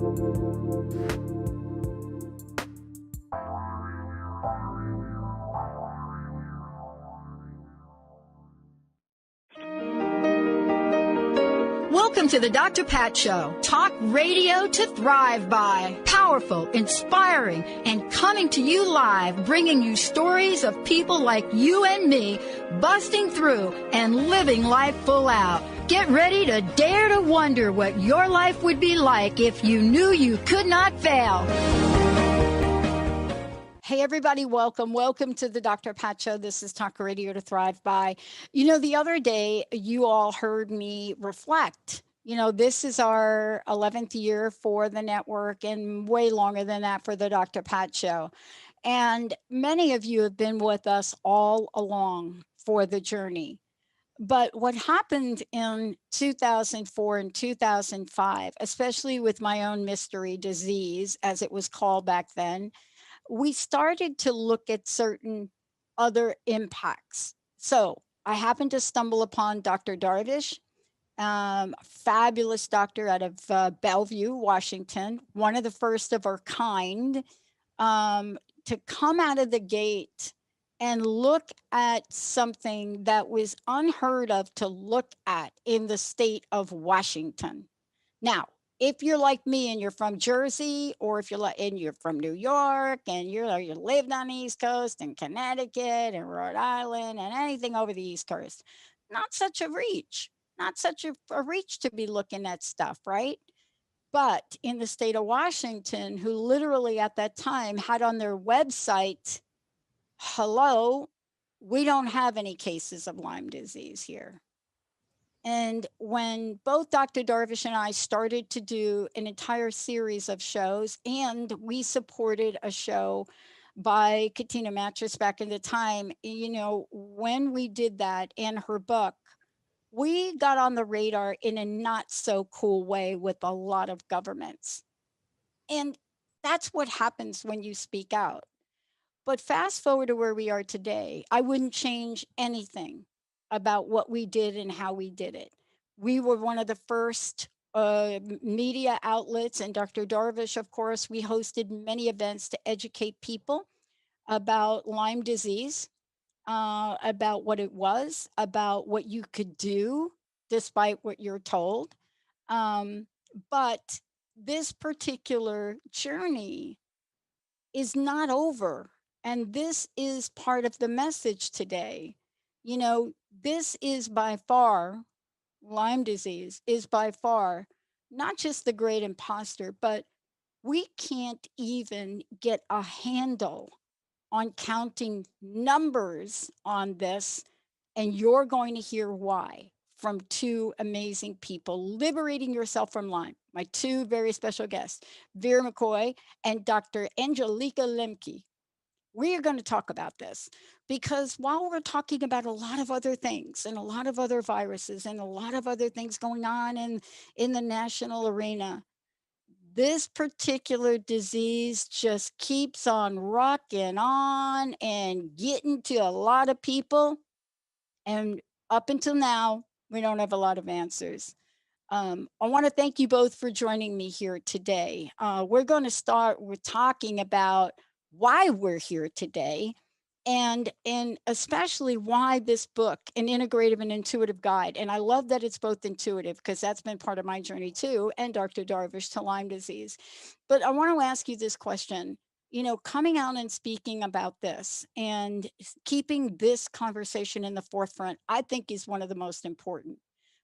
Welcome to the Dr. Pat Show. Talk radio to thrive by. Powerful, inspiring, and coming to you live, bringing you stories of people like you and me, busting through and living life full out. Get ready to dare to wonder what your life would be like if you knew you could not fail. Hey, everybody, welcome. Welcome to the Dr. Pat Show. This is Talk Radio to Thrive By. You know, the other day, you all heard me reflect. You know, this is our 11th year for the network and way longer than that for the Dr. Pat Show. And many of you have been with us all along for the journey. But what happened in 2004 and 2005, especially with my own mystery disease, as it was called back then, we started to look at certain other impacts. So I happened to stumble upon Dr. Darvish, fabulous doctor out of Bellevue, Washington, one of the first of our kind, to come out of the gate and look at something that was unheard of to look at in the state of Washington. Now, if you're like me and you're from Jersey, or if you're from New York and you lived on the East Coast and Connecticut and Rhode Island and anything over the East Coast, not such a reach to be looking at stuff, right? But in the state of Washington, who literally at that time had on their website, hello, we don't have any cases of Lyme disease here. And when both Dr. Darvish and I started to do an entire series of shows, and we supported a show by Katina Mattress back in the time, you know, when we did that and her book, we got on the radar in a not so cool way with a lot of governments. And that's what happens when you speak out. But fast forward to where we are today, I wouldn't change anything about what we did and how we did it. We were one of the first media outlets, and Dr. Darvish, of course, we hosted many events to educate people about Lyme disease, about what it was, about what you could do despite what you're told. But this particular journey is not over. And this is part of the message today. You know, this is by far, Lyme disease is by far not just the great imposter, but we can't even get a handle on counting numbers on this. And you're going to hear why from two amazing people. Liberating Yourself from Lyme, my two very special guests, Vir McCoy and Dr. Angelica Lemke. We are going to talk about this because while we're talking about a lot of other things and a lot of other viruses and a lot of other things going on in the national arena, this particular disease just keeps on rocking on and getting to a lot of people. And up until now, we don't have a lot of answers. I want to thank you both for joining me here today. We're going to start with talking about why we're here today, and especially why this book, An Integrative and Intuitive Guide. And I love that it's both intuitive because that's been part of my journey too, and Dr. Darvish to Lyme disease. But I want to ask you this question. You know, coming out and speaking about this and keeping this conversation in the forefront, I think is one of the most important.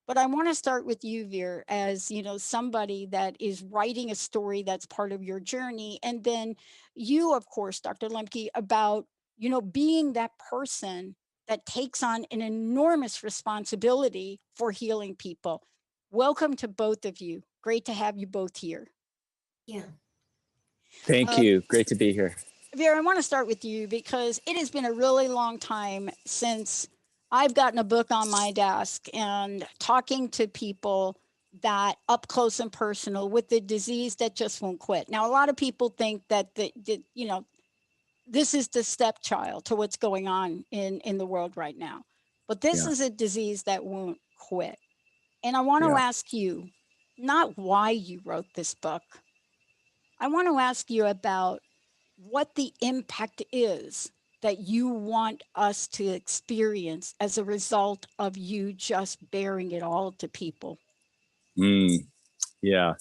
But I want to start with you, Vir, as you know, somebody that is writing a story that's part of your journey. And then you, of course, Dr. Lemke, about, you know, being that person that takes on an enormous responsibility for healing people. Welcome to both of you. Great to have you both here. Yeah. Thank you. Great to be here. Vir, I want to start with you because it has been a really long time since I've gotten a book on my desk and talking to people that up close and personal with the disease that just won't quit. Now, a lot of people think that you know, this is the stepchild to what's going on in the world right now, but this is a disease that won't quit. And I want to ask you, not why you wrote this book, I want to ask you about what the impact is that you want us to experience as a result of you just bearing it all to people. Yeah.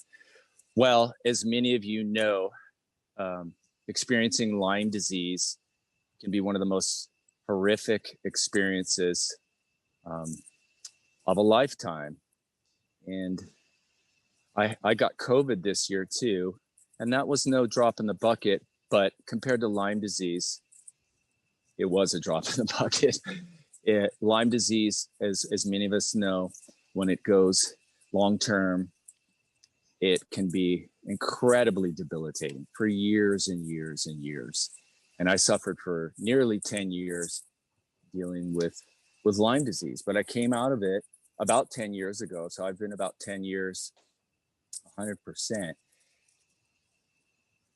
Well, as many of you know, experiencing Lyme disease can be one of the most horrific experiences of a lifetime. And I got COVID this year too, and that was no drop in the bucket, but compared to Lyme disease, it was a drop in the bucket. Lyme disease, as many of us know, when it goes long-term, it can be incredibly debilitating for years and years and years. And I suffered for nearly 10 years dealing with Lyme disease, but I came out of it about 10 years ago. So I've been about 10 years, 100%.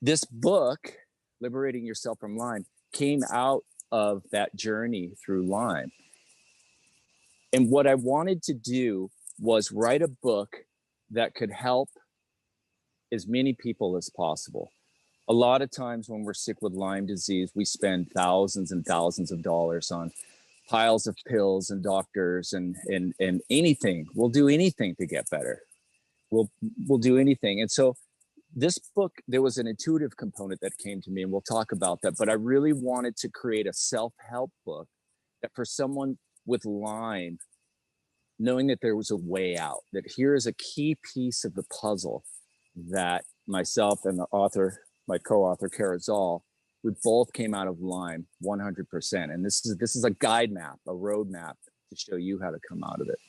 This book, Liberating Yourself from Lyme, came out of that journey through Lyme. And what I wanted to do was write a book that could help as many people as possible. A lot of times when we're sick with Lyme disease, we spend thousands and thousands of dollars on piles of pills and doctors and anything. We'll do anything to get better. We'll do anything. And so this book, there was an intuitive component that came to me, and we'll talk about that. But I really wanted to create a self-help book that for someone with Lyme, knowing that there was a way out, that here is a key piece of the puzzle that myself and the author, my co-author, Kara Zoll, we both came out of Lyme 100%. And this is a guide map, a road map to show you how to come out of it.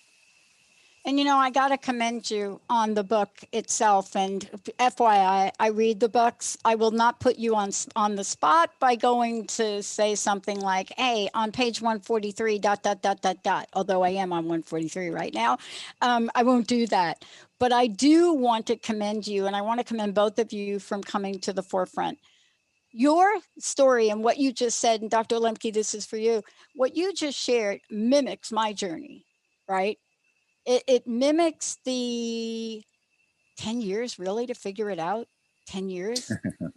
And, you know, I got to commend you on the book itself. And FYI, I read the books. I will not put you on the spot by going to say something like, hey, on page 143, ... Although I am on 143 right now. I won't do that. But I do want to commend you. And I want to commend both of you from coming to the forefront. Your story and what you just said, and Dr. Lemke, this is for you. What you just shared mimics my journey, right? It mimics the 10 years really to figure it out. 10 years,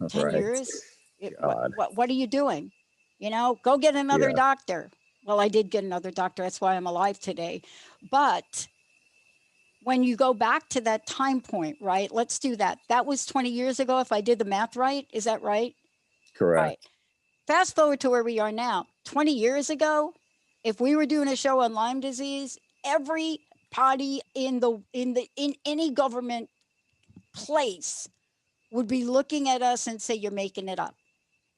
10 Right. years. What are you doing? You know, go get another Yeah. doctor. Well, I did get another doctor. That's why I'm alive today. But when you go back to that time point, right? Let's do that. That was 20 years ago. If I did the math right, is that right? Correct. Right. Fast forward to where we are now. 20 years ago, if we were doing a show on Lyme disease, every party in any government place would be looking at us and say, you're making it up.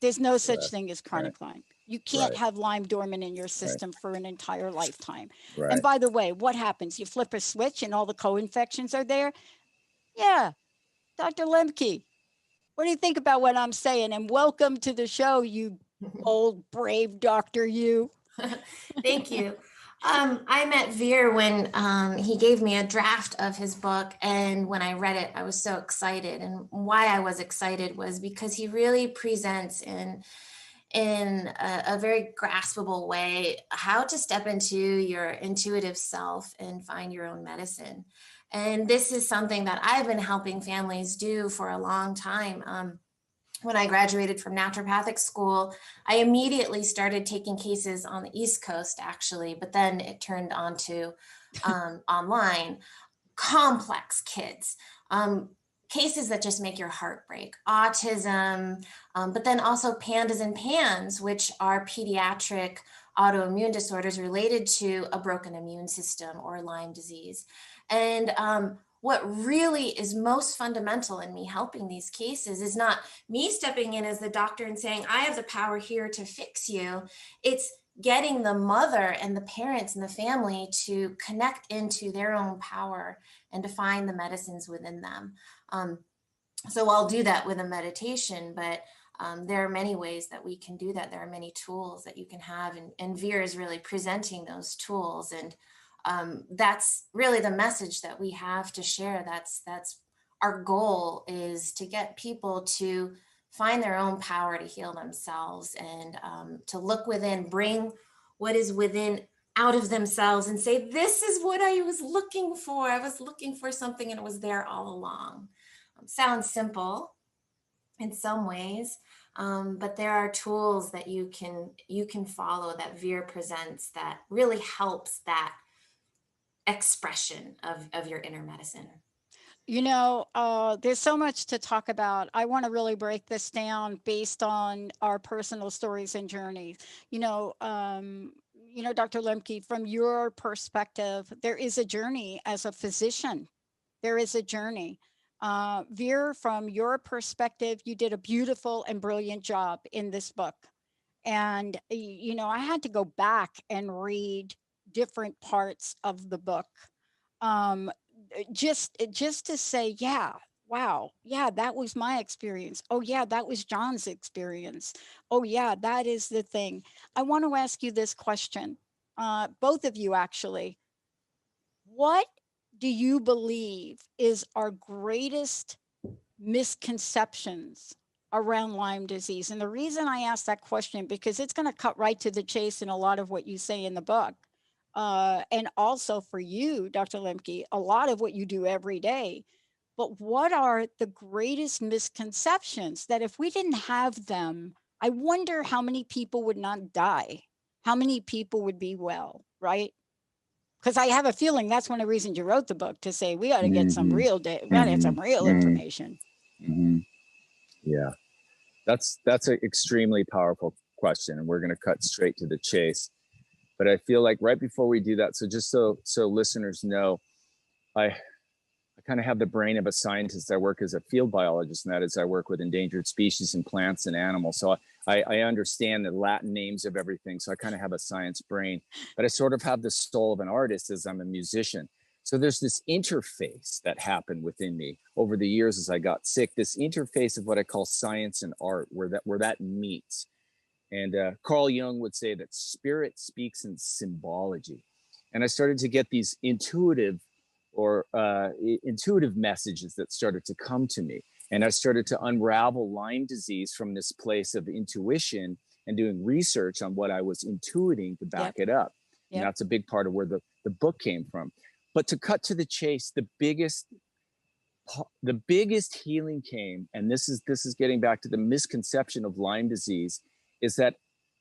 There's no such thing as chronic Lyme. You can't have Lyme dormant in your system for an entire lifetime. Right. And by the way, what happens? You flip a switch and all the co-infections are there? Yeah. Dr. Lemke, what do you think about what I'm saying? And welcome to the show, you old, brave doctor, you. Thank you. I met Vir when he gave me a draft of his book. And when I read it, I was so excited. And why I was excited was because he really presents in a very graspable way how to step into your intuitive self and find your own medicine. And this is something that I've been helping families do for a long time. When I graduated from naturopathic school, I immediately started taking cases on the East Coast, actually, but then it turned on to online. Complex kids, cases that just make your heart break, autism, but then also pandas and pans, which are pediatric autoimmune disorders related to a broken immune system or Lyme disease. And what really is most fundamental in me helping these cases is not me stepping in as the doctor and saying, I have the power here to fix you. It's getting the mother and the parents and the family to connect into their own power and to find the medicines within them. So I'll do that with a meditation, but there are many ways that we can do that. There are many tools that you can have, and Vir is really presenting those tools. And that's really the message that we have to share. That's our goal, is to get people to find their own power to heal themselves and to look within, bring what is within out of themselves and say, this is what I was looking for. I was looking for something and it was there all along. Sounds simple, in some ways. But there are tools that you can follow that Vir presents that really helps that expression of your inner medicine. You know, there's so much to talk about. I want to really break this down based on our personal stories and journeys. Dr. Lemke, from your perspective, there is a journey as a physician. There is a journey. Vir, from your perspective, you did a beautiful and brilliant job in this book. And, I had to go back and read different parts of the book. Just to say, yeah, wow, yeah, that was my experience. Oh yeah, that was John's experience. Oh yeah, that is the thing. I want to ask you this question, both of you actually. What do you believe is our greatest misconceptions around Lyme disease? And the reason I ask that question, because it's going to cut right to the chase in a lot of what you say in the book. And also for you, Dr. Lemke, a lot of what you do every day. But what are the greatest misconceptions that if we didn't have them, I wonder how many people would not die? How many people would be well, right? Because I have a feeling that's one of the reasons you wrote the book, to say we got to get some real we got to get some real information. Yeah, that's an extremely powerful question, and we're going to cut straight to the chase. But I feel like right before we do that, so just so listeners know, I kind of have the brain of a scientist. I work as a field biologist, and that is I work with endangered species and plants and animals. So I understand the Latin names of everything. So I kind of have a science brain, but I sort of have the soul of an artist as I'm a musician. So there's this interface that happened within me over the years as I got sick, this interface of what I call science and art, where that meets. And Carl Jung would say that spirit speaks in symbology. And I started to get these intuitive messages that started to come to me. And I started to unravel Lyme disease from this place of intuition and doing research on what I was intuiting to back it up. And that's a big part of where the book came from. But to cut to the chase, the biggest healing came, and this is getting back to the misconception of Lyme disease, is that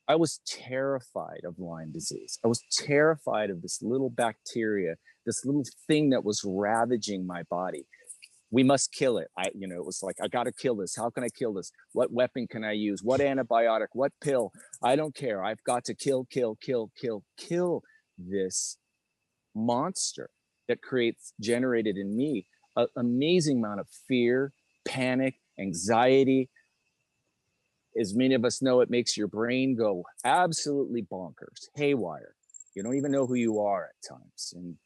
I was terrified of Lyme disease. I was terrified of this little bacteria, this little thing that was ravaging my body. We must kill it. It was like, I got to kill this. How can I kill this? What weapon can I use? What antibiotic? What pill? I don't care. I've got to kill this monster that generated in me an amazing amount of fear, panic, anxiety. As many of us know, it makes your brain go absolutely bonkers, haywire. You don't even know who you are at times. And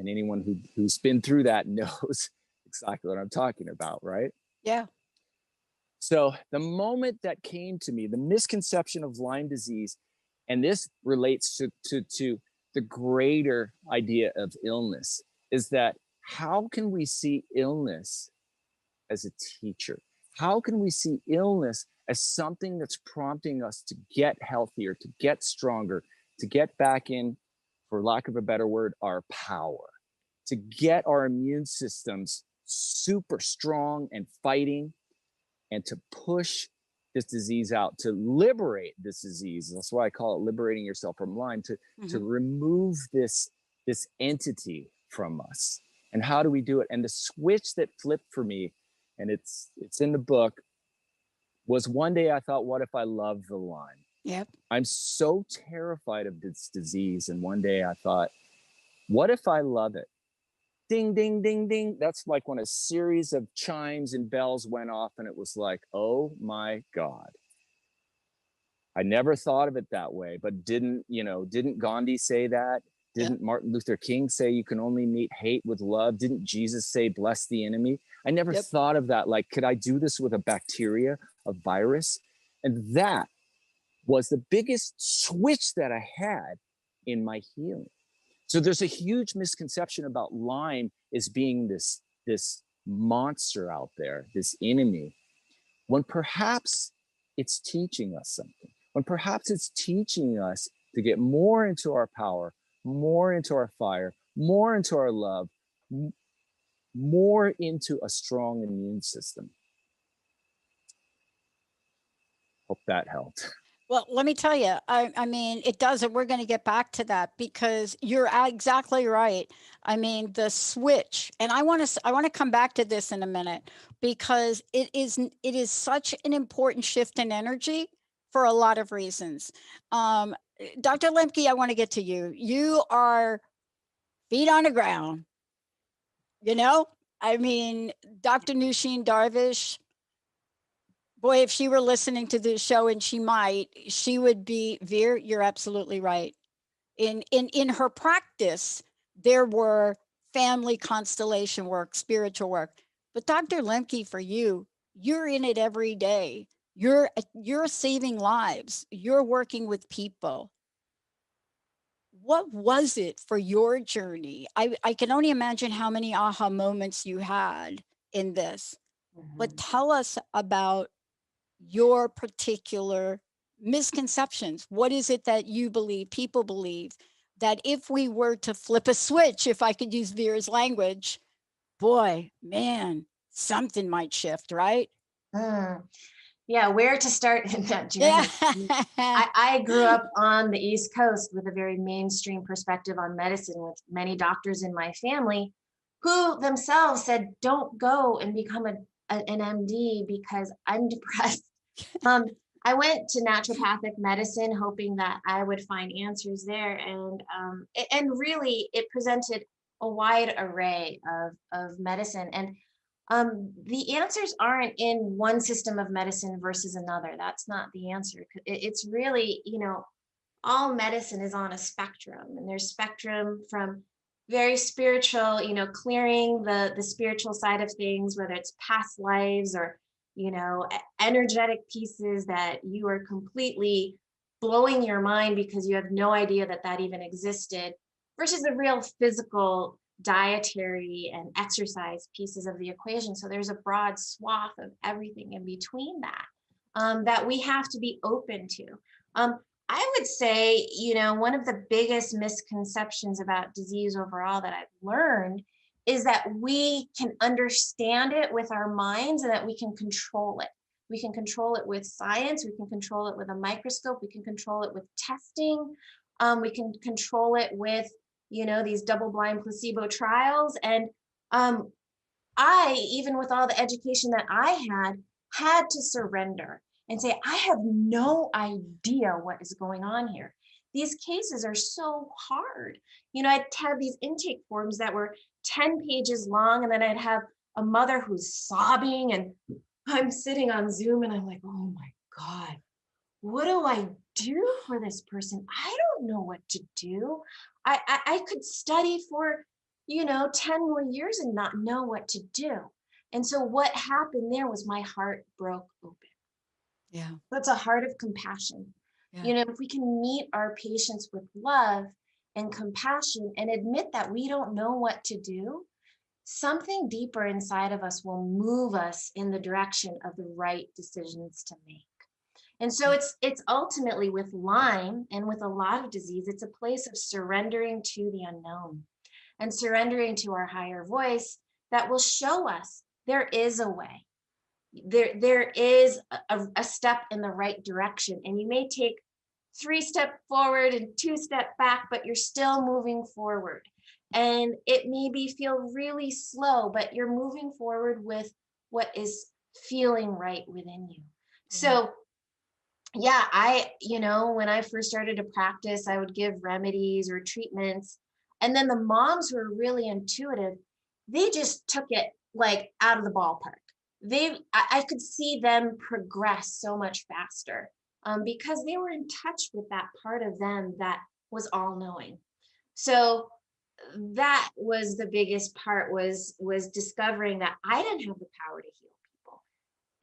anyone who's been through that knows exactly what I'm talking about, right? Yeah. So the moment that came to me, the misconception of Lyme disease, and this relates to the greater idea of illness, is that how can we see illness as a teacher? How can we see illness as something that's prompting us to get healthier, to get stronger, to get back in, for lack of a better word, our power, to get our immune systems super strong and fighting, and to push this disease out, to liberate this disease. That's why I call it liberating yourself from Lyme, to remove this entity from us. And how do we do it? And the switch that flipped for me, and it's in the book, was one day I thought, what if I love the Lyme? Yep. I'm so terrified of this disease. And one day I thought, what if I love it? Ding, ding, ding, ding. That's like when a series of chimes and bells went off, and it was like, oh my God. I never thought of it that way, but didn't Gandhi say that? Didn't Martin Luther King say you can only meet hate with love? Didn't Jesus say, bless the enemy? I never thought of that. Like, could I do this with a bacteria, a virus? And that was the biggest switch that I had in my healing. So there's a huge misconception about Lyme as being this monster out there, this enemy, when perhaps it's teaching us something, when perhaps it's teaching us to get more into our power, more into our fire, more into our love, more into a strong immune system. hope that helped. Well, let me tell you, I mean, it does, and we're going to get back to that because you're exactly right. I mean, the switch, and I want to come back to this in a minute because it is such an important shift in energy for a lot of reasons. Dr. Lemke, I want to get to you. You are feet on the ground, you know? I mean, Dr. Nushin Darvish, boy, if she were listening to this show, and she might, she would be, Vir, you're absolutely right. In her practice, there were family constellation work, spiritual work. But Dr. Lemke, for you, you're in it every day. You're saving lives. You're working with people. What was it for your journey? I can only imagine how many aha moments you had in this. But tell us about your particular misconceptions. What is it that you believe, people believe, that if we were to flip a switch, if I could use Vera's language, boy, man, something might shift, right? Yeah, where to start in that journey? Yeah. I grew up on the East Coast with a very mainstream perspective on medicine, with many doctors in my family who themselves said, don't go and become an MD because I'm depressed. I went to naturopathic medicine hoping that I would find answers there. And really it presented a wide array of medicine. And the answers aren't in one system of medicine versus another. That's not the answer. It's really, all medicine is on a spectrum, and there's spectrum from very spiritual, clearing the spiritual side of things, whether it's past lives or, energetic pieces that you are completely blowing your mind because you have no idea that even existed, versus the real physical dietary and exercise pieces of the equation. So there's a broad swath of everything in between that we have to be open to. I would say, one of the biggest misconceptions about disease overall that I've learned is that we can understand it with our minds and that we can control it. We can control it with science. We can control it with a microscope. We can control it with testing. We can control it with these double-blind placebo trials. And I, even with all the education that I had to surrender and say, I have no idea what is going on here. These cases are so hard. I'd have these intake forms that were 10 pages long, and then I'd have a mother who's sobbing, and I'm sitting on Zoom and I'm like, oh my God, what do I do for this person? I don't know what to do. I could study for, 10 more years and not know what to do. And so what happened there was my heart broke open. Yeah. That's a heart of compassion. Yeah. If we can meet our patients with love and compassion and admit that we don't know what to do, something deeper inside of us will move us in the direction of the right decisions to make. And so it's ultimately with Lyme and with a lot of disease, it's a place of surrendering to the unknown and surrendering to our higher voice that will show us there is a way. There is a step in the right direction, and you may take 3 steps forward and 2 steps back, but you're still moving forward. And it may feel really slow, but you're moving forward with what is feeling right within you. So yeah, when I first started to practice, I would give remedies or treatments. And then the moms who are really intuitive, they just took it like out of the ballpark. I could see them progress so much faster because they were in touch with that part of them that was all knowing. So that was the biggest part, was discovering that I didn't have the power to heal people.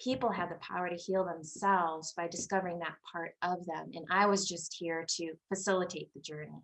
People have the power to heal themselves by discovering that part of them. And I was just here to facilitate the journey.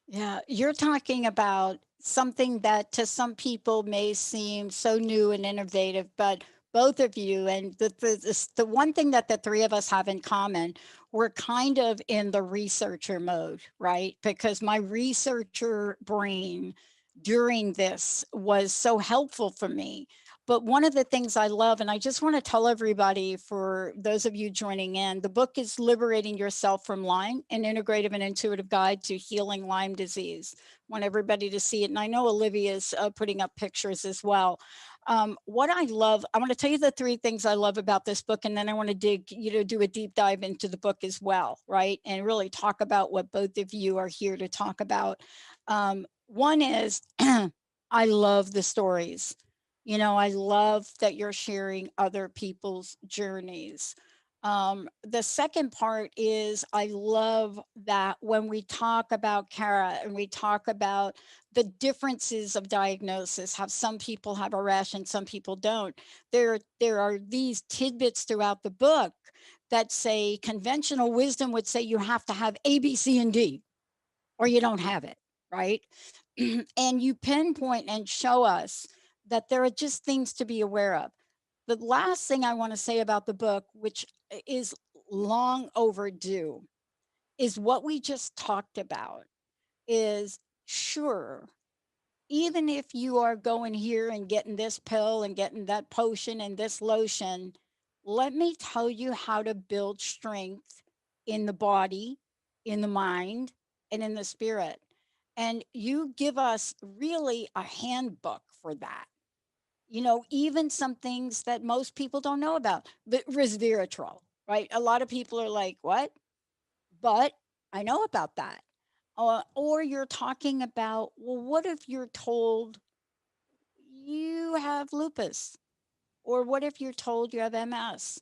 Yeah, you're talking about something that to some people may seem so new and innovative, but both of you, and the one thing that the three of us have in common, we're kind of in the researcher mode, right? Because my researcher brain during this was so helpful for me. But one of the things I love, and I just want to tell everybody, for those of you joining in, the book is Liberating Yourself from Lyme, an integrative and intuitive guide to healing Lyme disease. I want everybody to see it. And I know Olivia's putting up pictures as well. What I love, I want to tell you the 3 things I love about this book, and then I want to do a deep dive into the book as well, right? And really talk about what both of you are here to talk about. One is, I love the stories. You know, I love that you're sharing other people's journeys. The second part is, I love that when we talk about Kara and we talk about the differences of diagnosis, how some people have a rash and some people don't, there are these tidbits throughout the book that say conventional wisdom would say you have to have A, B, C, and D, or you don't have it, right? And you pinpoint and show us that there are just things to be aware of. The last thing I want to say about the book, which is long overdue, is what we just talked about. Is, sure, even if you are going here and getting this pill and getting that potion and this lotion, let me tell you how to build strength in the body, in the mind, and in the spirit. And you give us really a handbook for that. You know, even some things that most people don't know about, but resveratrol, right? A lot of people are like, what? But I know about that. Or you're talking about, well, what if you're told you have lupus? Or what if you're told you have MS?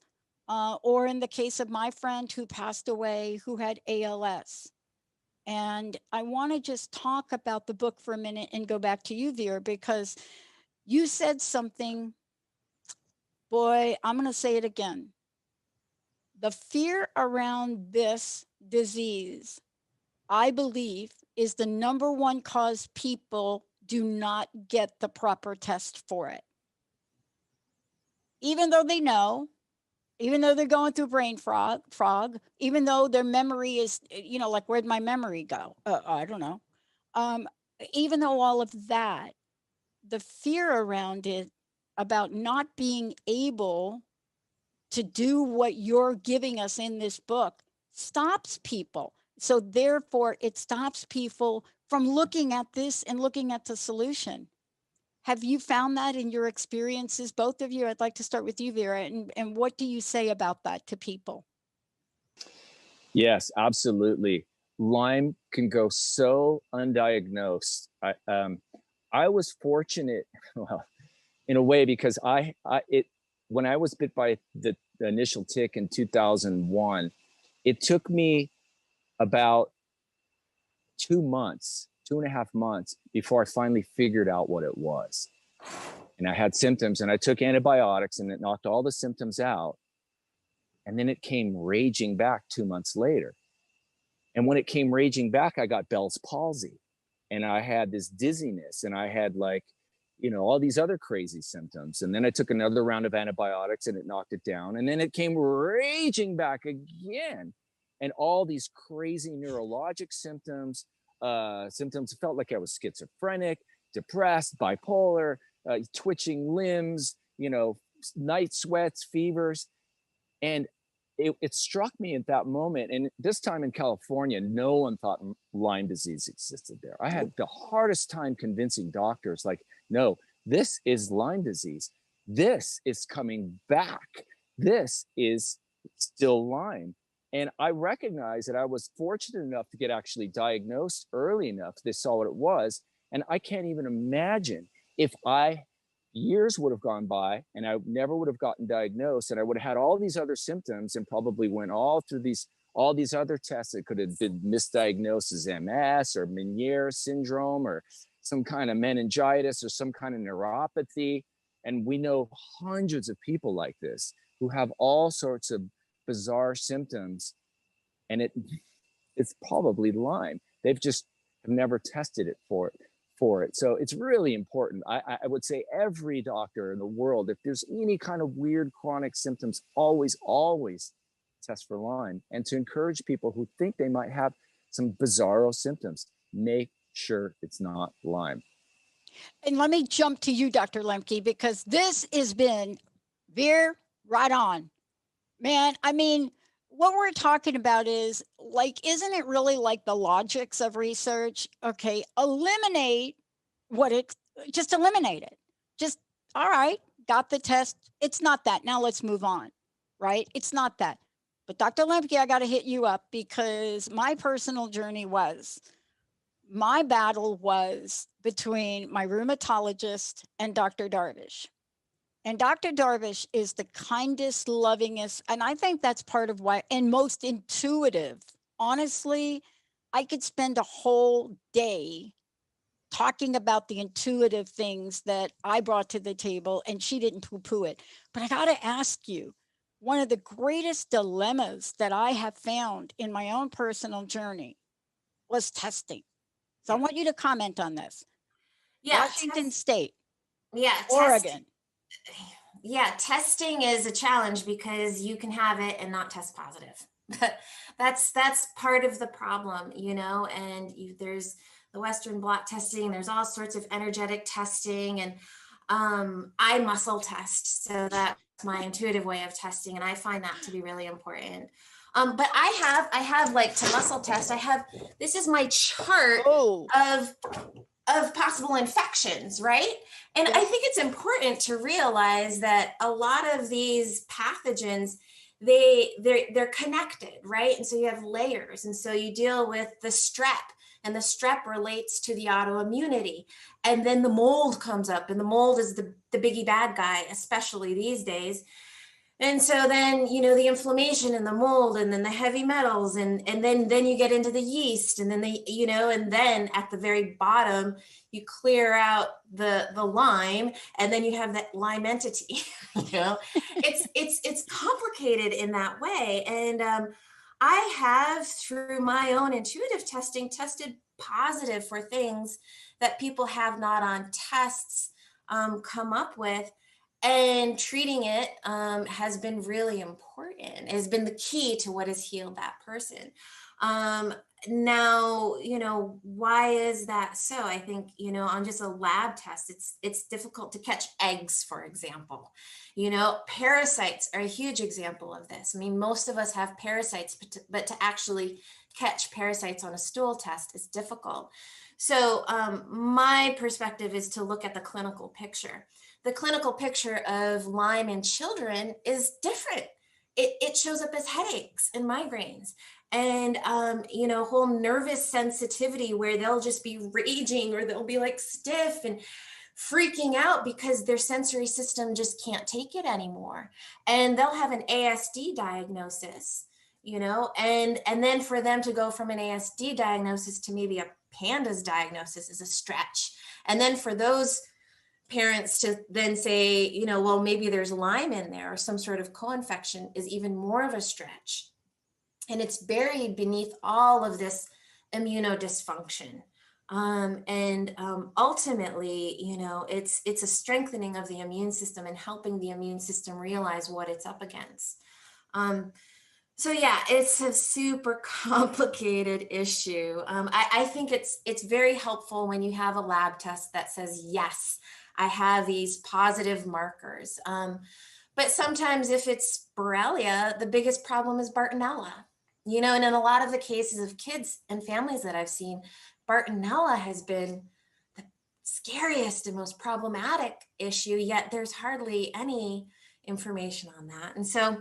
Or in the case of my friend who passed away, who had ALS. And I want to just talk about the book for a minute and go back to you, Vir, because you said something, boy, I'm going to say it again. The fear around this disease, I believe, is the number one cause people do not get the proper test for it. Even though they know, even though they're going through brain fog, even though their memory is, you know, like, where'd my memory go? I don't know. Even though all of that, the fear around it about not being able to do what you're giving us in this book stops people. So therefore, it stops people from looking at this and looking at the solution. Have you found that in your experiences, both of you? I'd like to start with you, Vir, and what do you say about that to people? Yes, absolutely. Lyme can go so undiagnosed. I was fortunate, well, in a way, because when I was bit by the initial tick in 2001, it took me about 2 months, 2.5 months before I finally figured out what it was. And I had symptoms, and I took antibiotics, and it knocked all the symptoms out. And then it came raging back 2 months later. And when it came raging back, I got Bell's palsy, and I had this dizziness, and I had, like, you know, all these other crazy symptoms. And then I took another round of antibiotics, and it knocked it down. And then it came raging back again. And all these crazy neurologic symptoms, felt like I was schizophrenic, depressed, bipolar, twitching limbs, you know, night sweats, fevers. And it struck me at that moment. And this time in California, no one thought Lyme disease existed there. I had the hardest time convincing doctors, like, no, this is Lyme disease. This is coming back. This is still Lyme. And I recognized that I was fortunate enough to get actually diagnosed early enough. They saw what it was. And I can't even imagine if years would have gone by and I never would have gotten diagnosed, and I would have had all these other symptoms and probably went all through all these other tests that could have been misdiagnosed as MS or Meniere syndrome or some kind of meningitis or some kind of neuropathy. And we know hundreds of people like this who have all sorts of bizarre symptoms, and it's probably Lyme. They've just have never tested it for it. So it's really important. I would say every doctor in the world, if there's any kind of weird chronic symptoms, always test for Lyme. And to encourage people who think they might have some bizarro symptoms, make sure it's not Lyme. And let me jump to you, Dr. Lemke, because this has been Vir right on. Man, I mean, what we're talking about is like, isn't it really like the logics of research? Okay, eliminate just eliminate it. Just, all right, got the test. It's not that. Now let's move on, right? It's not that. But Dr. Lemke, I got to hit you up because my personal journey was, my battle was between my rheumatologist and Dr. Darvish. And Dr. Darvish is the kindest, lovingest, and I think that's part of why, and most intuitive. Honestly, I could spend a whole day talking about the intuitive things that I brought to the table, and she didn't poo-poo it. But I got to ask you, one of the greatest dilemmas that I have found in my own personal journey was testing. So I want you to comment on this. Yeah, Washington State, yeah, Oregon. Yeah, testing is a challenge because you can have it and not test positive. that's part of the problem, you know. And there's the Western blot testing. There's all sorts of energetic testing, and I muscle test, so that's my intuitive way of testing, and I find that to be really important. But I have like to muscle test. This is my chart of possible infections, right? And I think it's important to realize that a lot of these pathogens, they're connected, right? And so you have layers, and so you deal with the strep, and the strep relates to the autoimmunity, and then the mold comes up, and the mold is the biggie bad guy, especially these days. And so then, you know, the inflammation and the mold, and then the heavy metals, and then you get into the yeast, and then you know, and then at the very bottom, you clear out the Lyme, and then you have that Lyme entity. You know, it's complicated in that way. And I have, through my own intuitive testing, tested positive for things that people have not on tests come up with. And treating it has been really important. It has been the key to what has healed that person. Now, you know, why is that so? I think, you know, on just a lab test, it's difficult to catch eggs, for example. You know, parasites are a huge example of this. I mean, most of us have parasites, but to actually catch parasites on a stool test is difficult. So my perspective is to look at the clinical picture. The clinical picture of Lyme in children is different. It shows up as headaches and migraines, and you know, whole nervous sensitivity where they'll just be raging, or they'll be like stiff and freaking out because their sensory system just can't take it anymore. And they'll have an ASD diagnosis, you know, and then for them to go from an ASD diagnosis to maybe a PANDAS diagnosis is a stretch. And then for those parents to then say, you know, well, maybe there's Lyme in there or some sort of co-infection is even more of a stretch. And it's buried beneath all of this immunodysfunction. Ultimately, you know, it's a strengthening of the immune system and helping the immune system realize what it's up against. So yeah, it's a super complicated issue. I think it's very helpful when you have a lab test that says, yes, I have these positive markers. But sometimes if it's Borrelia, the biggest problem is Bartonella. You know, and in a lot of the cases of kids and families that I've seen, Bartonella has been the scariest and most problematic issue, yet there's hardly any information on that. And so,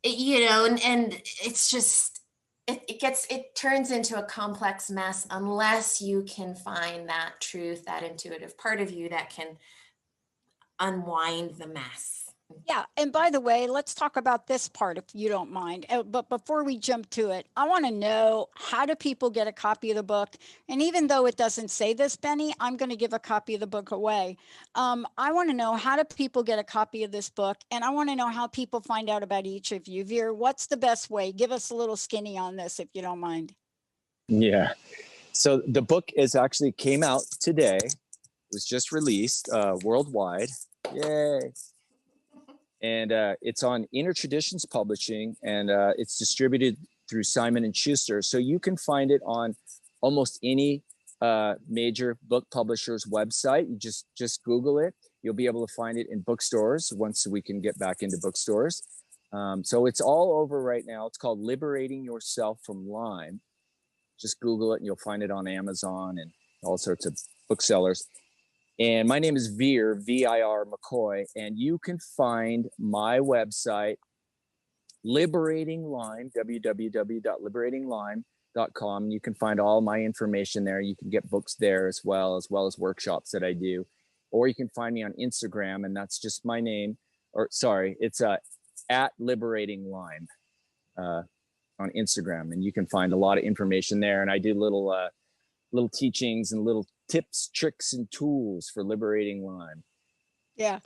you know, and it's just, it turns into a complex mess unless you can find that truth, that intuitive part of you that can unwind the mess. Yeah. And by the way, let's talk about this part if you don't mind. But before we jump to it, I want to know, how do people get a copy of the book? And even though it doesn't say this, Benny, I'm going to give a copy of the book away. I want to know, how do people get a copy of this book? And I want to know how people find out about each of you. Vir, what's the best way? Give us a little skinny on this, if you don't mind. Yeah. So the book actually came out today. It was just released worldwide. Yay. And it's on Inner Traditions Publishing, and it's distributed through Simon & Schuster. So you can find it on almost any major book publisher's website. You just Google it. You'll be able to find it in bookstores once we can get back into bookstores. So it's all over right now. It's called Liberating Yourself from Lyme. Just Google it and you'll find it on Amazon and all sorts of booksellers. And my name is Vir, V-I-R McCoy, and you can find my website, Liberating Lyme, www.liberatinglyme.com. You can find all my information there. You can get books there as well as workshops that I do. Or you can find me on Instagram, and that's just my name. Or sorry, it's at Liberating Lyme on Instagram, and you can find a lot of information there. And I do little teachings and little tips, tricks, and tools for liberating Lyme. Yeah.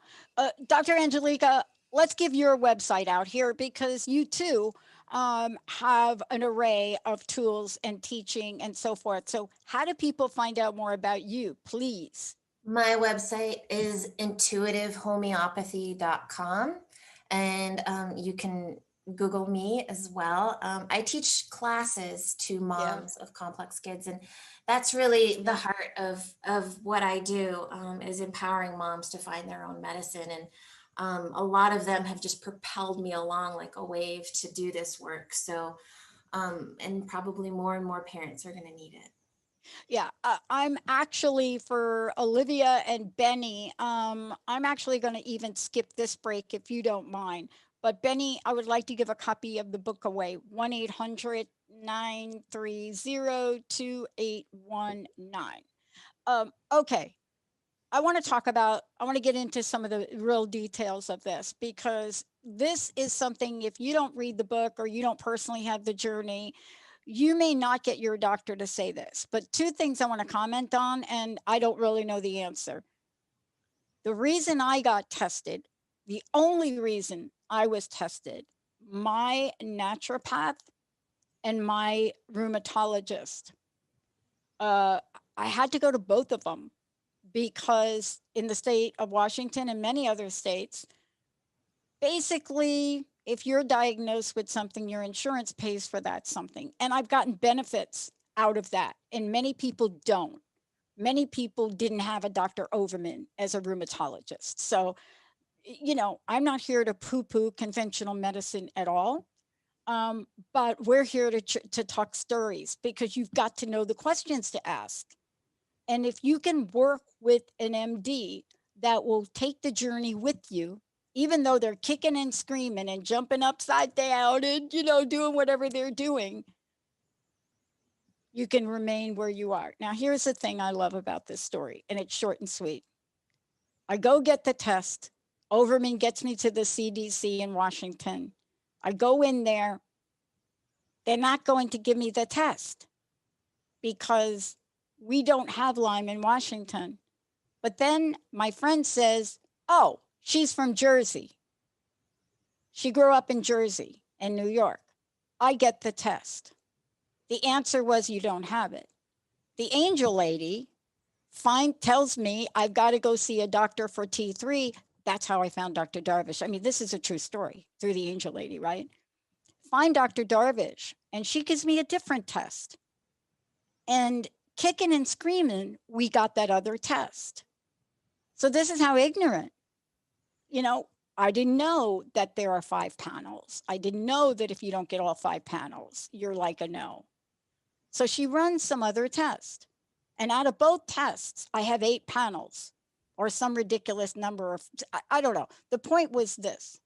Dr. Angelica, let's give your website out here, because you too have an array of tools and teaching and so forth. So how do people find out more about you, please? My website is intuitivehomeopathy.com, and you can Google me as well. I teach classes to moms of complex kids, and that's really the heart of what I do, is empowering moms to find their own medicine. And a lot of them have just propelled me along like a wave to do this work. So, and probably more and more parents are going to need it. Yeah, I'm actually, for Olivia and Benny, I'm actually going to even skip this break if you don't mind. But Benny, I would like to give a copy of the book away, 1-800-930-2819. Okay, I want to get into some of the real details of this, because this is something, if you don't read the book or you don't personally have the journey, you may not get your doctor to say this. But two things I want to comment on, and I don't really know the answer. The reason I got tested, the only reason I was tested, my naturopath and my rheumatologist, I had to go to both of them, because in the state of Washington and many other states, basically, if you're diagnosed with something, your insurance pays for that something. And I've gotten benefits out of that, and many people don't. Many people didn't have a Dr. Overman as a rheumatologist. So, I'm not here to poo-poo conventional medicine at all. But we're here to talk stories, because you've got to know the questions to ask. And if you can work with an MD that will take the journey with you, even though they're kicking and screaming and jumping upside down and, doing whatever they're doing, you can remain where you are. Now, here's the thing I love about this story, and it's short and sweet. I go get the test. Overman gets me to the CDC in Washington. I go in there. They're not going to give me the test because we don't have Lyme in Washington. But then my friend says, oh, she's from Jersey. She grew up in Jersey and New York. I get the test. The answer was, you don't have it. The angel lady tells me I've got to go see a doctor for T3. That's how I found Dr. Darvish. I mean, this is a true story, through the angel lady, right? Find Dr. Darvish, and she gives me a different test. And kicking and screaming, we got that other test. So this is how ignorant, I didn't know that there are 5 panels. I didn't know that if you don't get all 5 panels, you're like a no. So she runs some other test. And out of both tests, I have 8 panels, or some ridiculous number of, I don't know. The point was this.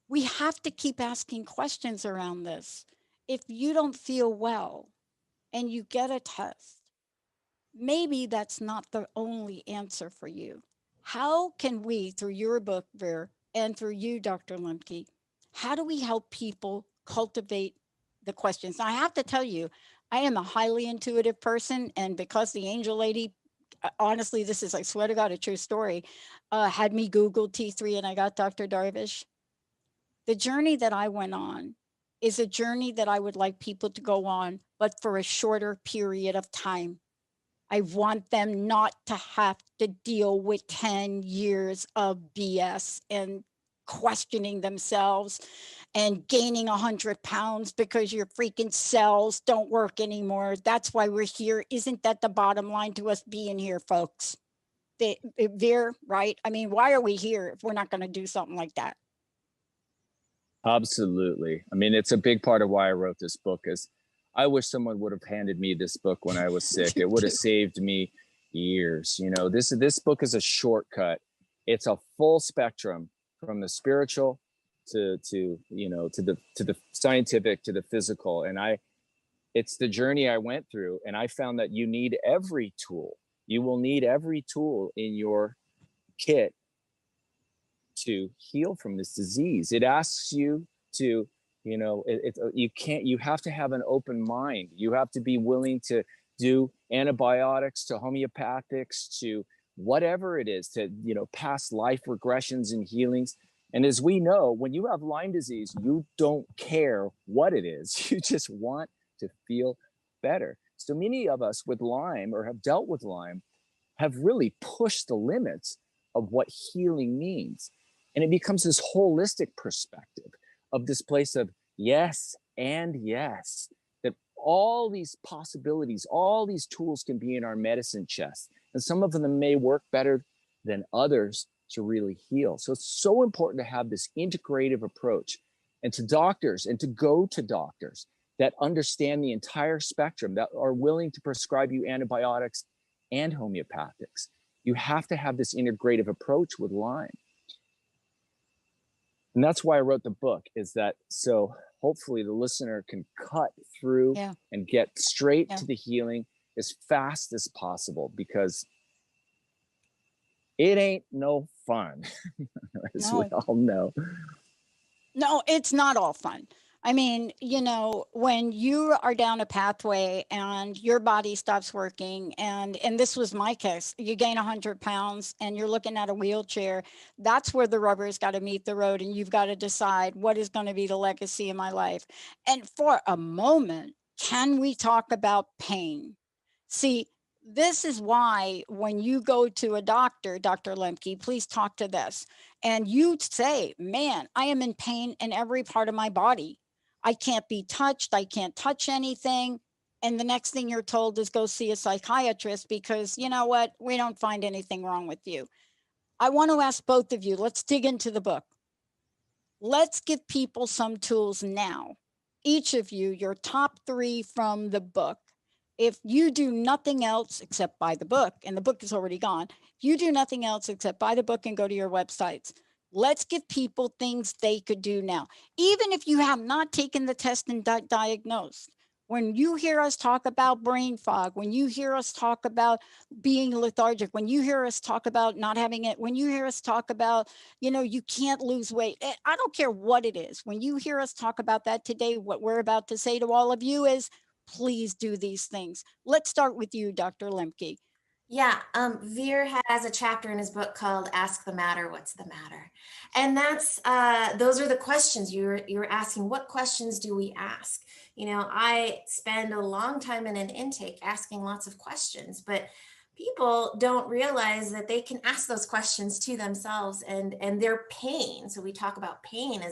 We have to keep asking questions around this. If you don't feel well and you get a test, maybe that's not the only answer for you. How can we, through your book, Vir, and through you, Dr. Lemke, how do we help people cultivate the questions? Now, I have to tell you, I am a highly intuitive person, and because the angel lady, honestly, this is, I swear to God, a true story, had me Google T3 and I got Dr. Darvish. The journey that I went on is a journey that I would like people to go on, but for a shorter period of time. I want them not to have to deal with 10 years of BS and questioning themselves and gaining 100 pounds because your freaking cells don't work anymore. That's why we're here. Isn't that the bottom line to us being here, folks? Vir, right? I mean, why are we here if we're not going to do something like that? Absolutely. I mean, it's a big part of why I wrote this book. Is I wish someone would have handed me this book when I was sick. It would have saved me years. You know, this book is a shortcut. It's a full spectrum from the spiritual to the scientific to the physical. And it's the journey I went through, and I found that you need every tool. You will need every tool in your kit to heal from this disease. It asks you to, you have to have an open mind. You have to be willing to do antibiotics to homeopathics to whatever it is, to, past life regressions and healings. And as we know, when you have Lyme disease, you don't care what it is. You just want to feel better. So many of us with Lyme or have dealt with Lyme have really pushed the limits of what healing means. And it becomes this holistic perspective of this place of yes and yes, that all these possibilities, all these tools can be in our medicine chest. And some of them may work better than others to really heal. So it's so important to have this integrative approach, and to doctors, and to go to doctors that understand the entire spectrum, that are willing to prescribe you antibiotics and homeopathics. You have to have this integrative approach with Lyme. And that's why I wrote the book, is that so hopefully the listener can cut through and get straight to the healing as fast as possible, because it ain't no fun, as we all know. No, it's not all fun. I mean, when you are down a pathway and your body stops working, and this was my case, you gain 100 pounds and you're looking at a wheelchair, that's where the rubber's got to meet the road, and you've got to decide what is going to be the legacy of my life. And for a moment, can we talk about pain? See, this is why when you go to a doctor, Dr. Lemke, please talk to this, and you say, man, I am in pain in every part of my body. I can't be touched. I can't touch anything. And the next thing you're told is go see a psychiatrist, because you know what? We don't find anything wrong with you. I want to ask both of you, let's dig into the book. Let's give people some tools now. Each of you, your top 3 from the book. If you do nothing else except buy the book, and the book is already gone, if you do nothing else except buy the book and go to your websites, let's give people things they could do now. Even if you have not taken the test and diagnosed, when you hear us talk about brain fog, when you hear us talk about being lethargic, when you hear us talk about not having it, when you hear us talk about, you can't lose weight, I don't care what it is. When you hear us talk about that today, what we're about to say to all of you is, please do these things. Let's start with you, Dr. Lemke. Yeah, Vir has a chapter in his book called "Ask the Matter, What's the Matter?" And that's those are the questions you're asking. What questions do we ask? I spend a long time in an intake asking lots of questions, but people don't realize that they can ask those questions to themselves and their pain. So we talk about pain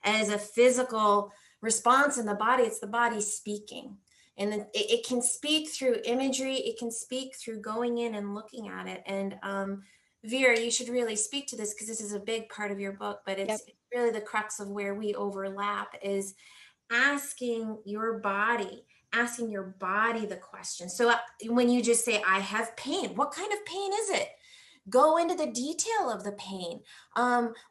as a physical response in the body. It's the body speaking. And it can speak through imagery. It can speak through going in and looking at it. And Vir, you should really speak to this, because this is a big part of your book, but it's really the crux of where we overlap, is asking your body the question. So when you just say, I have pain, what kind of pain is it? Go into the detail of the pain.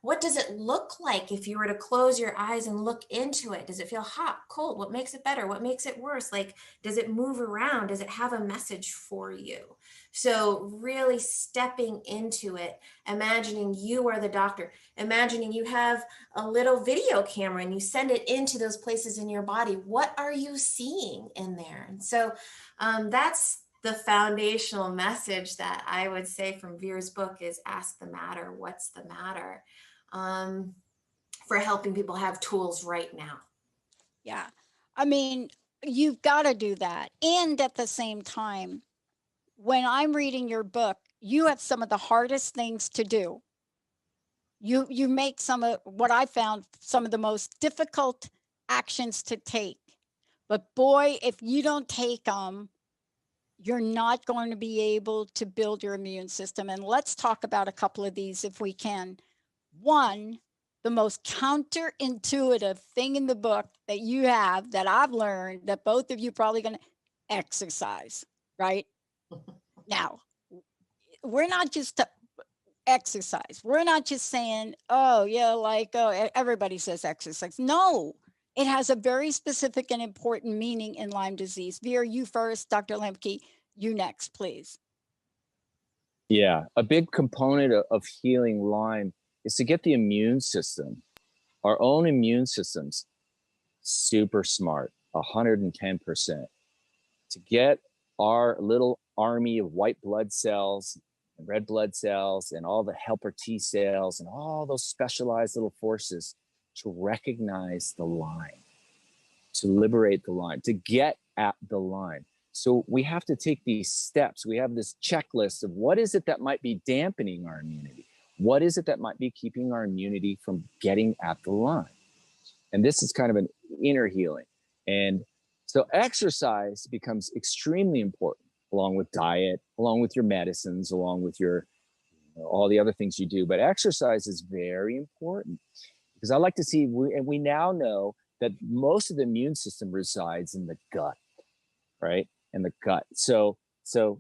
What does it look like if you were to close your eyes and look into it? Does it feel hot, cold? What makes it better? What makes it worse? Like, does it move around? Does it have a message for you? So really stepping into it, imagining you are the doctor, imagining you have a little video camera and you send it into those places in your body. What are you seeing in there? And so that's the foundational message that I would say from Vir's book, is ask the matter, what's the matter, for helping people have tools right now. Yeah. I mean, you've got to do that. And at the same time, when I'm reading your book, you have some of the hardest things to do. You make some of what I found some of the most difficult actions to take. But boy, if you don't take them, you're not going to be able to build your immune system. And let's talk about a couple of these if we can. One, the most counterintuitive thing in the book that you have that I've learned that both of you probably going to exercise, right? Now, we're not just to exercise. We're not just saying, oh, yeah, like, oh, everybody says exercise. No, it has a very specific and important meaning in Lyme disease. Vir, you first, Dr. Lemke, you next, please. Yeah, a big component of healing Lyme is to get the immune system, our own immune systems, super smart, 110%, to get our little army of white blood cells and red blood cells and all the helper T cells and all those specialized little forces to recognize the Lyme, to liberate the Lyme, to get at the Lyme. So we have to take these steps. We have this checklist of what is it that might be dampening our immunity? What is it that might be keeping our immunity from getting at the Lyme? And this is kind of an inner healing. And so exercise becomes extremely important, along with diet, along with your medicines, along with your, all the other things you do. But exercise is very important because I like to see, and we now know that most of the immune system resides in the gut, right? In the gut. So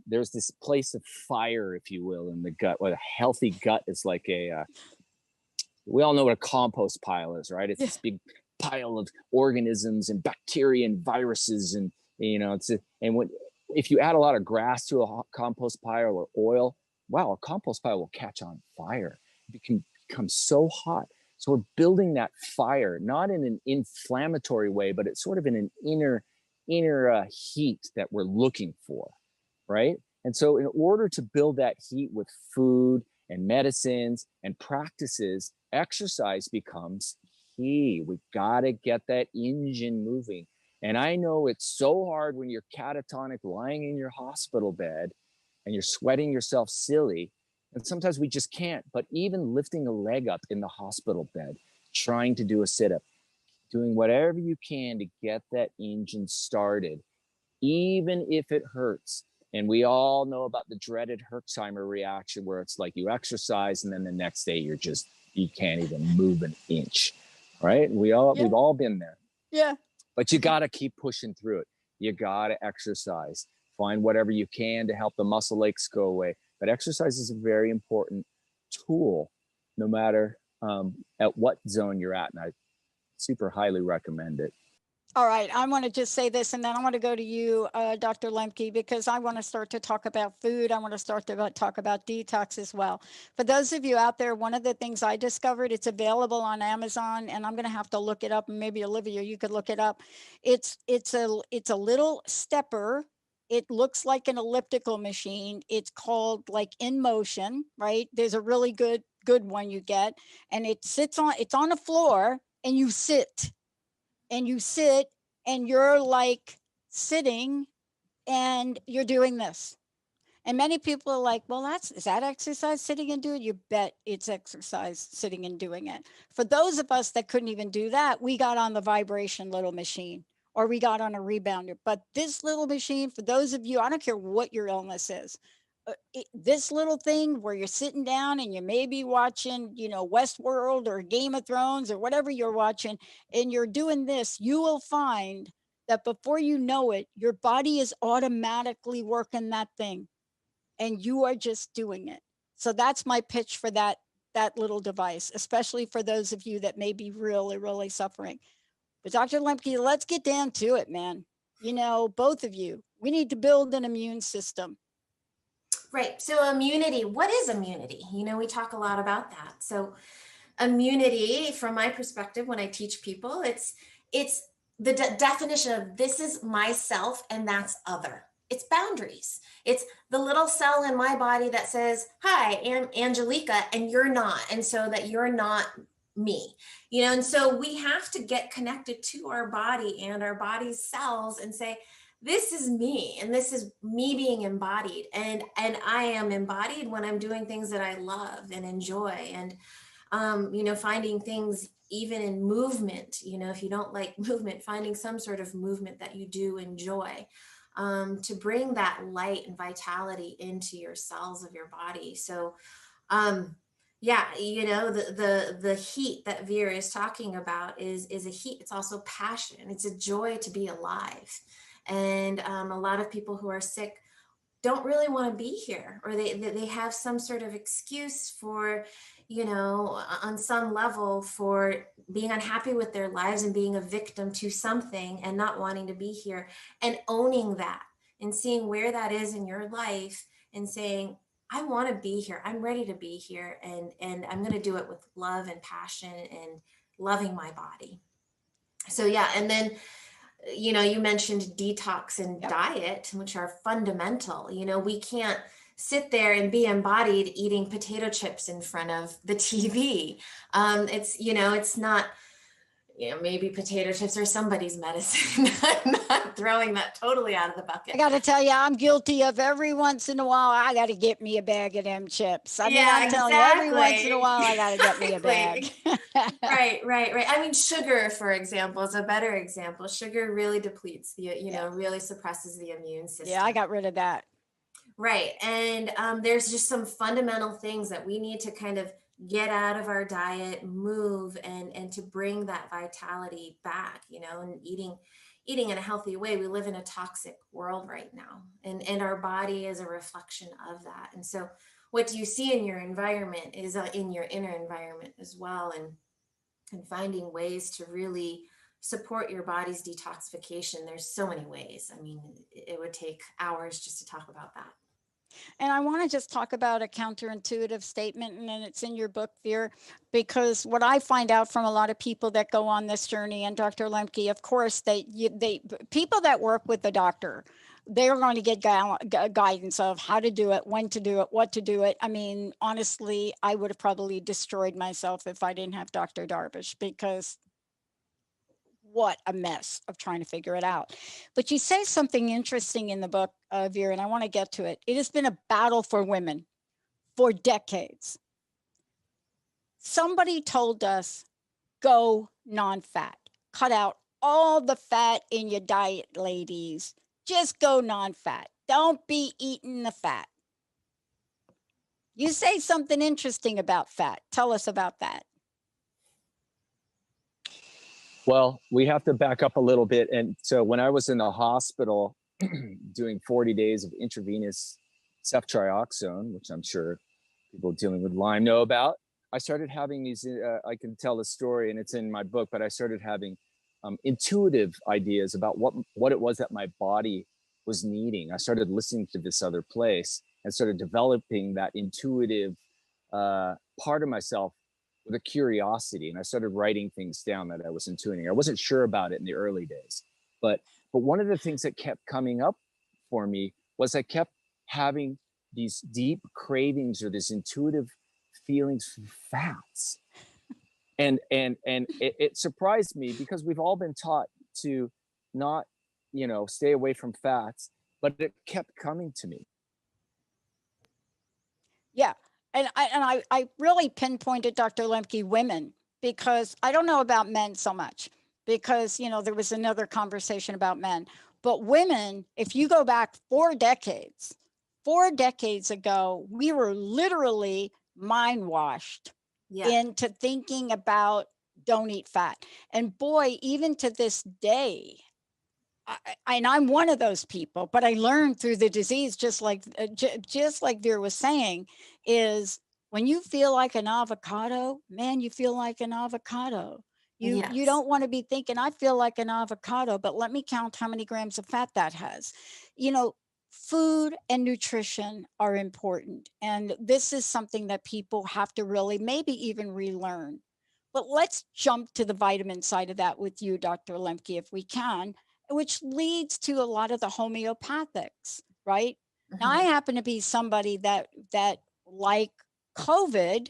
there's this place of fire, if you will, in the gut. What a healthy gut is like we all know what a compost pile is, right? It's this big pile of organisms and bacteria and viruses, and if you add a lot of grass to a compost pile or oil, wow, a compost pile will catch on fire. It can become so hot. So we're building that fire, not in an inflammatory way, but it's sort of in an inner heat that we're looking for, right? And so in order to build that heat with food and medicines and practices, exercise becomes key. We got to get that engine moving. And I know it's so hard when you're catatonic lying in your hospital bed and you're sweating yourself silly. And sometimes we just can't. But even lifting a leg up in the hospital bed, trying to do a sit-up, doing whatever you can to get that engine started, even if it hurts. And we all know about the dreaded Herxheimer reaction, where it's like you exercise and then the next day you can't even move an inch, right? We've all been there. Yeah. But you got to keep pushing through it. You got to exercise. Find whatever you can to help the muscle aches go away. But exercise is a very important tool, no matter at what zone you're at. And I super highly recommend it. All right, I want to just say this, and then I want to go to you, Dr. Lemke, because I want to start to talk about food. I want to start to talk about detox as well. For those of you out there, one of the things I discovered, it's available on Amazon, and I'm going to have to look it up, and maybe Olivia, you could look it up. It's a little stepper. It looks like an elliptical machine. It's called like In Motion, right? There's a really good one you get, and it's on a floor, and you sit. And you're like sitting and you're doing this. And many people are like, well, is that exercise, sitting and doing it? You bet it's exercise, sitting and doing it. For those of us that couldn't even do that, we got on the vibration little machine, or we got on a rebounder. But this little machine, for those of you, I don't care what your illness is, this little thing where you're sitting down and you may be watching, Westworld or Game of Thrones or whatever you're watching, and you're doing this, you will find that before you know it, your body is automatically working that thing and you are just doing it. So that's my pitch for that little device, especially for those of you that may be really, really suffering. But Dr. Lemke, let's get down to it, man. Both of you, we need to build an immune system. Right. So immunity, what is immunity? We talk a lot about that. So immunity, from my perspective, when I teach people, it's the definition of this is myself and that's other. It's boundaries. It's the little cell in my body that says, hi, I'm Angelica, and you're not. And so that you're not me, and so we have to get connected to our body and our body's cells and say, this is me, and this is me being embodied, and I am embodied when I'm doing things that I love and enjoy. And Finding things even in movement, if you don't like movement, finding some sort of movement that you do enjoy, to bring that light and vitality into your cells of your body. So, the heat that Vir is talking about is a heat. It's also passion. It's a joy to be alive. And a lot of people who are sick don't really want to be here, or they have some sort of excuse for, on some level, for being unhappy with their lives and being a victim to something and not wanting to be here, and owning that and seeing where that is in your life and saying, I want to be here. I'm ready to be here. And I'm going to do it with love and passion and loving my body. So, yeah. And then, you mentioned detox and diet, which are fundamental. We can't sit there and be embodied eating potato chips in front of the TV. It's not, maybe potato chips are somebody's medicine. I'm not throwing that totally out of the bucket. I got to tell you, I'm guilty of every once in a while, I got to get me a bag of them chips. I'm telling you, every once in a while, I got to get me a bag. Right. I mean, sugar, for example, is a better example. Sugar really depletes really suppresses the immune system. Yeah, I got rid of that. Right. And there's just some fundamental things that we need to kind of get out of our diet, move, and to bring that vitality back, and eating in a healthy way. We live in a toxic world right now, and our body is a reflection of that. And so what you see in your environment is in your inner environment as well, and finding ways to really support your body's detoxification. There's so many ways. I mean, it would take hours just to talk about that. And I want to just talk about a counterintuitive statement, and then it's in your book, Vir, because what I find out from a lot of people that go on this journey, and Dr. Lemke, of course, people that work with the doctor, they're going to get guidance of how to do it, when to do it, what to do it. I mean, honestly, I would have probably destroyed myself if I didn't have Dr. Darvish, because what a mess of trying to figure it out. But you say something interesting in the book, Vir, and I want to get to it. It has been a battle for women for decades. Somebody told us, go non-fat, cut out all the fat in your diet, ladies. Just go non-fat. Don't be eating the fat. You say something interesting about fat. Tell us about that. Well, we have to back up a little bit. And so when I was in the hospital doing 40 days of intravenous ceftriaxone, which I'm sure people dealing with Lyme know about, I started having these, I can tell the story and it's in my book, but I started having intuitive ideas about what it was that my body was needing. I started listening to this other place and started developing that intuitive part of myself with a curiosity, and I started writing things down that I was intuiting. I wasn't sure about it in the early days, but one of the things that kept coming up for me was I kept having these deep cravings or this intuitive feelings for fats, and it surprised me because we've all been taught to not, stay away from fats, but it kept coming to me. Yeah. And I really pinpointed, Dr. Lemke, women, because I don't know about men so much, because, there was another conversation about men. But women, if you go back 4 decades ago, we were literally mind washed into thinking about don't eat fat. And boy, even to this day, and I'm one of those people, but I learned through the disease, just like Vir was saying, is when you feel like an avocado, man, you feel like an avocado. You don't want to be thinking, I feel like an avocado, but let me count how many grams of fat that has. Food and nutrition are important. And this is something that people have to really maybe even relearn. But let's jump to the vitamin side of that with you, Dr. Lemke, if we can, which leads to a lot of the homeopathics, right? Mm-hmm. Now, I happen to be somebody that like COVID,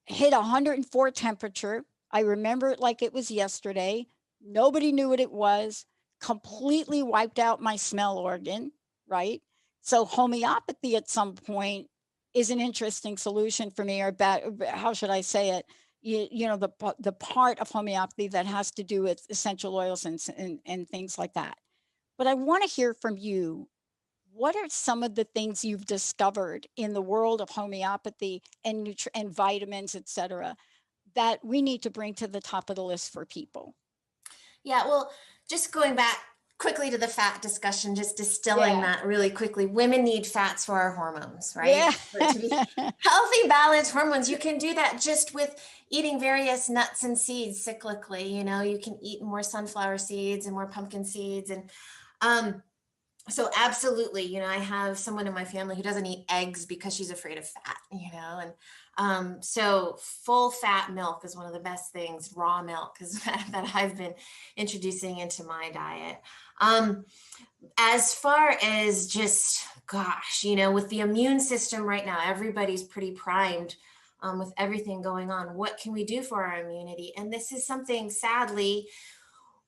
hit 104 temperature. I remember it like it was yesterday. Nobody knew what it was. Completely wiped out my smell organ, right? So homeopathy at some point is an interesting solution for me, or how should I say it? You know, the part of homeopathy that has to do with essential oils and things like that. But I want to hear from you. What are some of the things you've discovered in the world of homeopathy and vitamins, et cetera, that we need to bring to the top of the list for people? Yeah, well, just going back quickly to the fat discussion, just distilling that really quickly. Women need fats for our hormones, right? Yeah. To be healthy, balanced hormones. You can do that just with eating various nuts and seeds cyclically. You know, you can eat more sunflower seeds and more pumpkin seeds. And so absolutely, you know, I have someone in my family who doesn't eat eggs because she's afraid of fat, you know, and so full fat milk is one of the best things. Raw milk is that I've been introducing into my diet. As far as just, gosh, you know, with the immune system right now, everybody's pretty primed with everything going on. What can we do for our immunity? And this is something, sadly,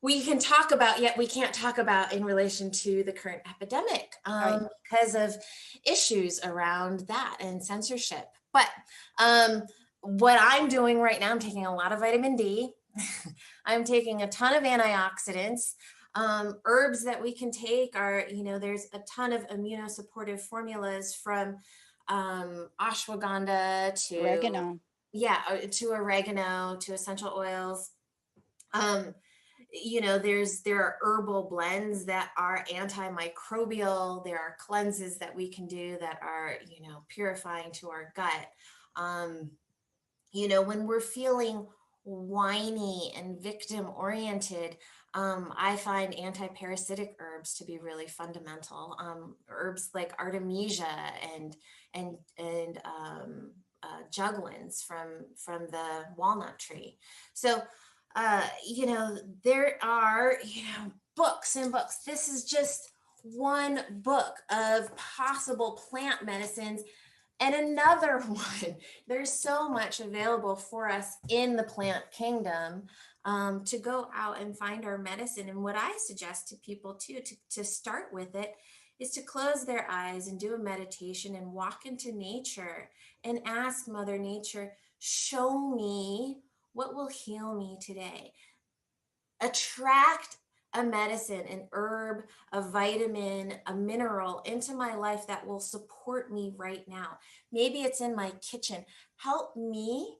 we can talk about, yet we can't talk about in relation to the current epidemic because of issues around that and censorship. But what I'm doing right now, I'm taking a lot of vitamin D. I'm taking a ton of antioxidants. Herbs that we can take are, you know, there's a ton of immunosupportive formulas from ashwagandha to oregano. Yeah, to oregano, to essential oils. You know, there are herbal blends that are antimicrobial. There are cleanses that we can do that are, you know, purifying to our gut. You know, when we're feeling whiny and victim oriented, I find anti-parasitic herbs to be really fundamental. Herbs like artemisia and juglans from the walnut tree. So you know, there are, you know, books and books. This is just one book of possible plant medicines and another one. There's so much available for us in the plant kingdom to go out and find our medicine. And what I suggest to people too, to start with it, is to close their eyes and do a meditation and walk into nature and ask Mother Nature, show me what will heal me today. Attract a medicine, an herb, a vitamin, a mineral into my life that will support me right now. Maybe it's in my kitchen. Help me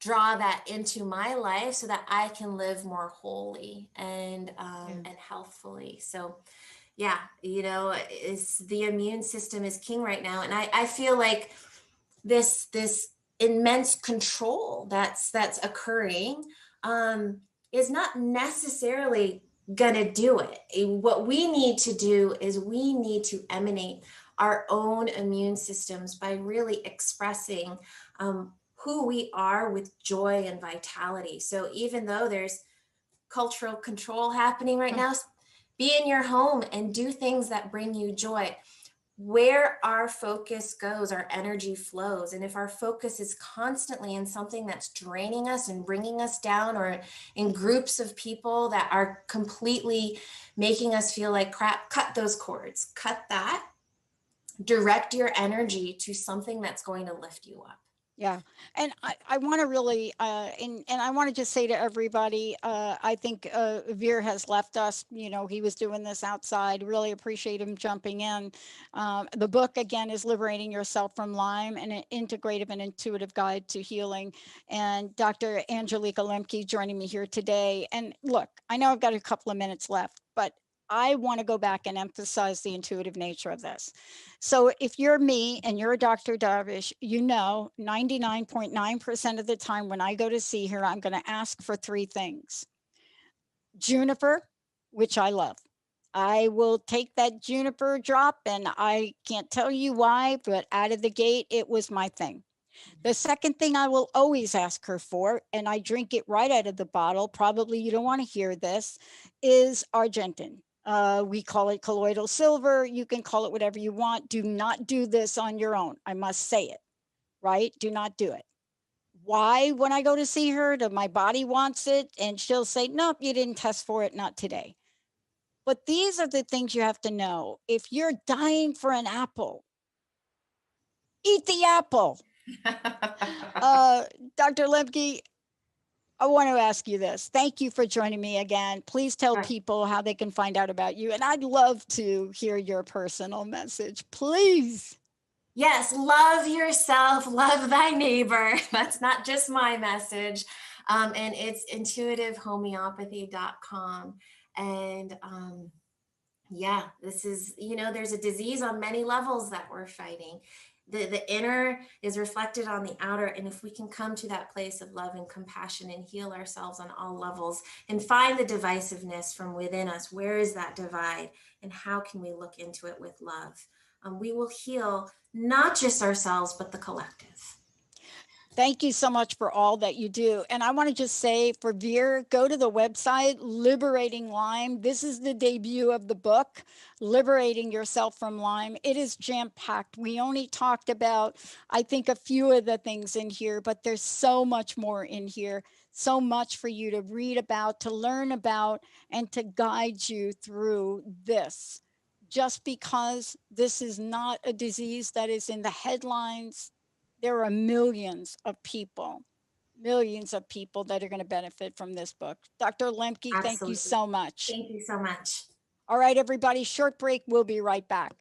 draw that into my life so that I can live more wholly and healthfully. So yeah, you know, the immune system is king right now. And I feel like this immense control that's occurring is not necessarily gonna do it. What we need to do is we need to emanate our own immune systems by really expressing who we are with joy and vitality. So even though there's cultural control happening right now, be in your home and do things that bring you joy. Where our focus goes, our energy flows. And if our focus is constantly in something that's draining us and bringing us down, or in groups of people that are completely making us feel like crap, cut those cords, cut that, direct your energy to something that's going to lift you up. Yeah. And I want to really, and I want to just say to everybody, I think Vir has left us, you know, he was doing this outside, really appreciate him jumping in. The book again is Liberating Yourself from Lyme, an integrative and intuitive guide to healing. And Dr. Angelica Lemke joining me here today. And look, I know I've got a couple of minutes left, but I want to go back and emphasize the intuitive nature of this. So if you're me and you're a Dr. Darvish, you know, 99.9% of the time when I go to see her, I'm going to ask for three things. Juniper, which I love. I will take that juniper drop, and I can't tell you why, but out of the gate, it was my thing. The second thing I will always ask her for, and I drink it right out of the bottle, probably you don't want to hear this, is argentin. We call it colloidal silver. You can call it whatever you want. Do not do this on your own. I must say it, right? Do not do it. Why? When I go to see her, my body wants it, and she'll say, nope, you didn't test for it, not today. But these are the things you have to know. If you're dying for an apple, Eat the apple. Dr. Lemke, I want to ask you this. Thank you for joining me again. Please tell Sure. people how they can find out about you. And I'd love to hear your personal message, please. Yes, love yourself, love thy neighbor. That's not just my message. And it's intuitivehomeopathy.com. And yeah, this is, there's a disease on many levels that we're fighting. The inner is reflected on the outer. And if we can come to that place of love and compassion and heal ourselves on all levels and find the divisiveness from within us, where is that divide and how can we look into it with love? We will heal not just ourselves, but the collective. Thank you so much for all that you do. And I want to just say for Vir, go to the website, Liberating Lyme. This is the debut of the book, Liberating Yourself from Lyme. It is jam-packed. We only talked about, I think, a few of the things in here, but there's so much more in here, so much for you to read about, to learn about, and to guide you through this. Just because this is not a disease that is in the headlines, there are millions of people that are going to benefit from this book. Dr. Lemke, thank you so much. Thank you so much. All right, everybody, short break. We'll be right back.